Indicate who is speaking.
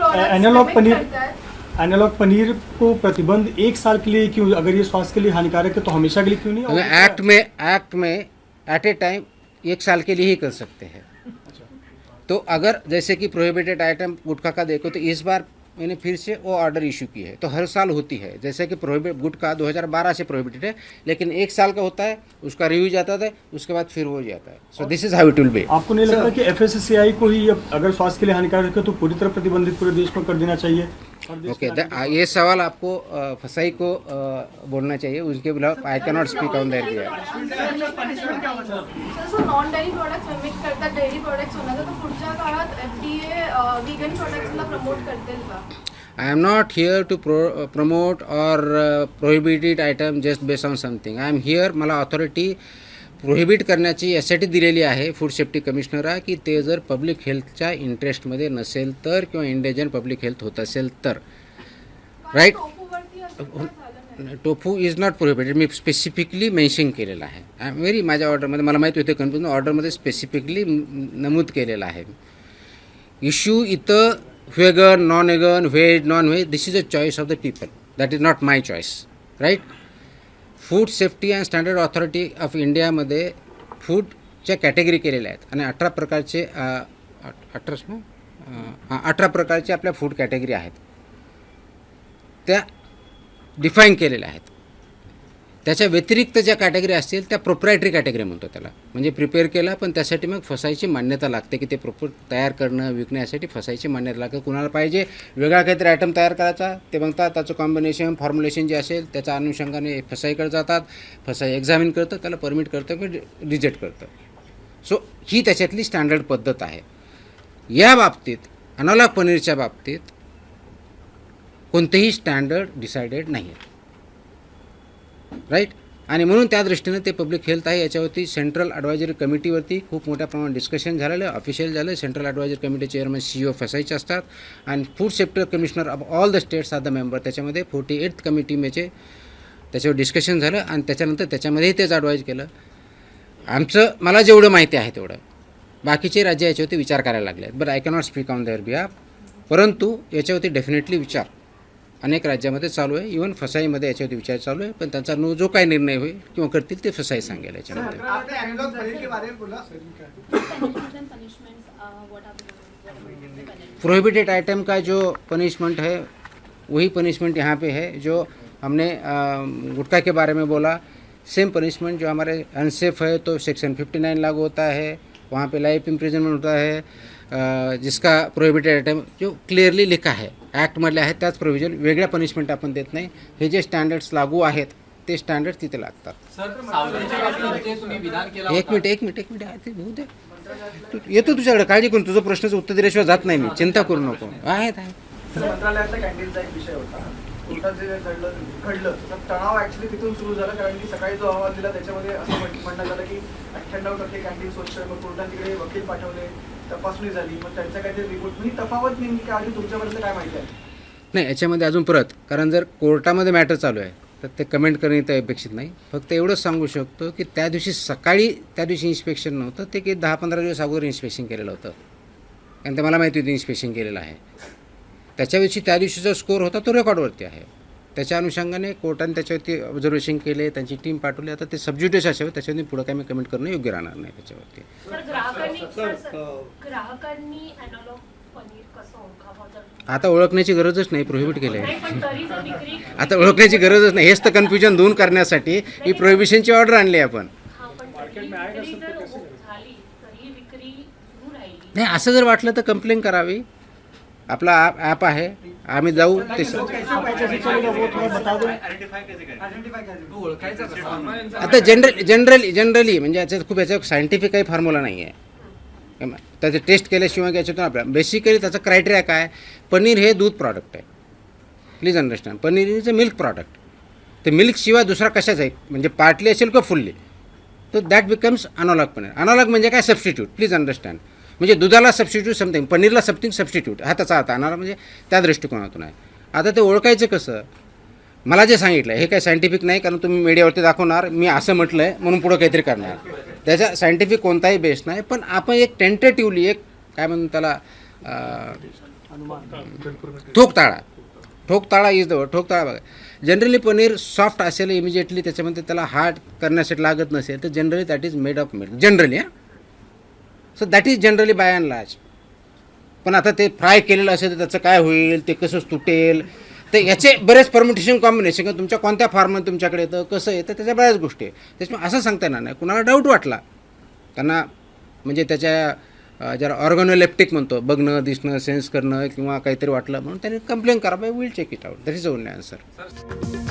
Speaker 1: Analogue paneer को प्रतिबंध 1 साल के लिए क्यों? अगर ये स्वास्थ्य के लिए हानिकारक है तो हमेशा के लिए क्यों नहीं?
Speaker 2: एक्ट में एट ए टाइम 1 साल के लिए ही कर सकते हैं। तो अगर जैसे कि प्रोहिबिटेड आइटम गुटखा का देखो तो इस बार मैंने फिर से वो ऑर्डर इशू की है, तो हर साल होती है। जैसे कि प्रोहिबिट गुटखा 2012 से प्रोहिबिटेड है, लेकिन 1 साल का होता है, उसका रिव्यू जाता है, उसके बाद फिर हो जाता है। So this is how it will be.
Speaker 1: आपको नहीं लगता कि एफएसएसएआई को ही अगर स्वास्थ्य के लिए हानिकारक है तो पूरी तरह प्रतिबंधित पूरे देश में कर देना चाहिए?
Speaker 2: ओके, ये सवाल आपको फसाई को बोलना चाहिए, उसके खिलाफ I can not speak on that.
Speaker 3: So non dairy products mix करतात डेअरी प्रोडक्ट्स होणार, तर पुढच्या काळात एफडीए वीगन प्रोडक्ट्सला प्रमोट करतील का?
Speaker 2: I am not here to promote or prohibited item just based on something. I am here, मला authority prohibit करण्याची यासाठी दिलेली आहे फूड सेफ्टी कमिशनरला की ते जर पब्लिक हेल्थच्या इंटरेस्टमध्ये नसेल तर किंवा इंडेंजर पब्लिक हेल्थ होत असेल तर, right. Tofu is not prohibited, मी स्पेसिफिकली मेन्शन केलेलं आहे. आय एम व्हेरी, माझ्या ऑर्डरमध्ये मला माहिती होते कन्फ्युजन, ऑर्डरमध्ये स्पेसिफिकली नमूद केलेलं आहे. इश्यू इथं vegan, non vegan, veg, non veg, this is a choice of the people, that is not my choice, right. Food safety and standard authority of इंडियामध्ये फूडच्या कॅटेगरी केलेल्या आहेत आणि 18 प्रकारचे 18 प्रकारचे आपल्या फूड कॅटेगरी आहेत, त्या डिफाईन केलेल्या आहेत. त्याच्या व्यतिरिक्त ज्या कॅटेगरी असतील त्या प्रोप्रायटरी कॅटेगरी म्हणतो त्याला, म्हणजे प्रिपेअर केला पण त्यासाठी मग फसायची मान्यता लागते की ते प्रॉपर तयार करणं विकण्यासाठी फसायची मान्यता लागते. कुणाला पाहिजे वेगळा काहीतरी आयटम तयार करायचा ते बघतात, त्याचं कॉम्बिनेशन फॉर्म्युलेशन जे असेल त्याच्या अनुषंगाने फसाईकडे जातात, फसाई एक्झामिन करतं, त्याला परमिट करतं किंवा रिजेक्ट करतं. सो ही त्याच्यातली स्टँडर्ड पद्धत आहे. या बाबतीत अनालॉग पनीरच्या बाबतीत कोणतेही स्टँडर्ड डिसाइडेड नाही आहे, राईट. आणि म्हणून त्या दृष्टीनं ते पब्लिक हेल्थ आहे याच्यावरती सेंट्रल ॲडवायझरी कमिटीवरती खूप मोठ्या प्रमाणात डिस्कशन झालेलं आहे, ऑफिशियल झालं. Central advisory committee chairman CEO फसायचे असतात आणि food safety commissioner of all the states are the member. त्याच्यामध्ये 48th कमिटीचे त्याच्यावर डिस्कशन झालं आणि त्याच्यानंतर त्याच्यामध्येही तेच ॲडवाईज केलं. आमचं मला जेवढं माहिती आहे तेवढं, बाकीचे राज्य याच्यावरती विचार करायला लागले आहेत. But I cannot speak on their behalf, परंतु याच्यावरती डेफिनेटली विचार अनेक राज्यामध्ये चालू आहे. इव्हन फसाईमध्ये याच्यावरती विचार चालू आहे, पण त्यांचा जो काही निर्णय होईल किंवा करतील ते फसाई सांगेल याच्यामध्ये. प्रोहिबिटेड आइटम का जो पनिशमेंट है वही पनिशमेंट यहाँ पे है जो हमने गुटखा के बारे में बोला. सेम पनिशमेंट जो हमारे अनसेफ है तो सेक्शन 59 लागू होता है, वहाँ पे लाइफ इम्प्रिजनमेंट होता है. जिसका प्रोहिबिटेड आयटम जो क्लिअरली लिखा आहे ॲक्टमधले आहेत त्याच प्रोव्हिजन, वेगळ्या पनिशमेंट आपण देत नाही. हे जे स्टँडर्ड्स लागू आहेत ते स्टँडर्ड्स तिथे लागतात. एक मिनिट होऊ दे, येतो तुझ्याकडे, काळजी करून तुझं प्रश्नाचं उत्तर दिल्याशिवाय जात नाही मी, चिंता करू नको. आहेत
Speaker 4: मंत्रालयाचा कॅन्टीनचा एक विषय होता, कोर्टात जे घडलं तर तणाव ऍक्च्युली तिथून सुरू झाला, कारण की सकाळी जो अहवाल दिला त्याच्यामध्ये असं म्हणण्यात झालं की 98% कॅन्टीन स्वच्छ. मग कोर्टात तिकडे वकील पाठवले, तपासणी झाली, मग त्यांचा काहीतरी रिपोर्ट, ही तफावत नेमकी आधी तुमच्यापर्यंत काय माहिती आहे?
Speaker 2: नाही, याच्यामध्ये अजून परत, कारण जर कोर्टामध्ये मॅटर चालू आहे तर ते कमेंट करणे तर अपेक्षित नाही. फक्त एवढंच सांगू शकतो की त्या दिवशी सकाळी त्या दिवशी इन्स्पेक्शन नव्हतं, ते की 10-15 दिवस अगोदर इन्स्पेक्शन केलेलं होतं आणि ते मला माहिती होती इन्स्पेक्शन केलेलं आहे. त्याच्याविषयी त्या दिवशीचा स्कोअर होता तो रेकॉर्डवरती आहे. त्याच्या अनुषंगाने कोर्टाने त्याच्यावरती ऑब्झर्वेशन केले, त्यांची टीम पाठवली. आता ते सबज्युडिस असावे, त्याच्यावरती पुढं काय मी कमेंट करणं योग्य राहणार नाही त्याच्यावरती. आता ओळखण्याची गरजच नाही, प्रोहिबिट केलं आहे. आता ओळखण्याची गरजच नाही, हेच तर कन्फ्युजन दूर करण्यासाठी ही प्रोहिबिशनची ऑर्डर आणली आपण. नाही, असं जर वाटलं तर कंप्लेंट करावी. आपला ॲप आहे, आम्ही जाऊ ते. आता जनरली म्हणजे याच्यात सायंटिफिक काही फॉर्म्युला नाही आहे, त्याचं टेस्ट केल्याशिवाय याच्यातून आपल्याला बेसिकली त्याचं क्रायटेरिया काय. पनीर हे दूध प्रॉडक्ट आहे, please understand. Paneer is a milk product. ते मिल्कशिवाय दुसरा कशाच आहे, म्हणजे पार्टली असेल किंवा फुल्ली, तर दॅट बिकम्स अनॉलॉग पनीर. अनॉलॉग म्हणजे काय, सबस्टिट्यूट. प्लीज अंडरस्टँड, म्हणजे दुधाला सबस्टिट्यूट समथिंग, पनीरला समथिंग सबस्टिट्यूट, हा त्याचा आता अनाला म्हणजे त्या दृष्टिकोनातून आहे. आता ते ओळखायचं कसं, मला जे सांगितलं हे काय सायंटिफिक नाही, कारण तुम्ही मीडियावरती दाखवणार मी असं म्हटलं आहे म्हणून पुढं काहीतरी करणार, त्याचा सायंटिफिक कोणताही बेस नाही. पण आपण एक टेंटेटिव्हली एक काय म्हणून त्याला ठोकताळा इज द वर्ड. ठोकताळा बघा, जनरली पनीर सॉफ्ट असेल इमिजिएटली, त्याच्यामध्ये त्याला हार्ड करण्यासाठी लागत नसेल तर generally that is made of milk generally. So that is generally by and large. पण आता ते फ्राय केलेलं असेल तर त्याचं काय होईल, ते कसं तुटेल, तर याचे बरेच परम्युटेशन कॉम्बिनेशन किंवा तुमच्या कोणत्या फॉर्ममध्ये तुमच्याकडे येतं, कसं येतं, त्याच्या बऱ्याच गोष्टी आहे. त्याच्यामुळे असं सांगता येणार नाही. कुणाला डाऊट वाटला त्यांना, म्हणजे त्याच्या जरा ऑर्गनोलेप्टिक म्हणतो, बघणं, दिसणं, सेन्स करणं किंवा काहीतरी वाटलं म्हणून त्यांनी कंप्लेन करा, by will check it out. That is only answer.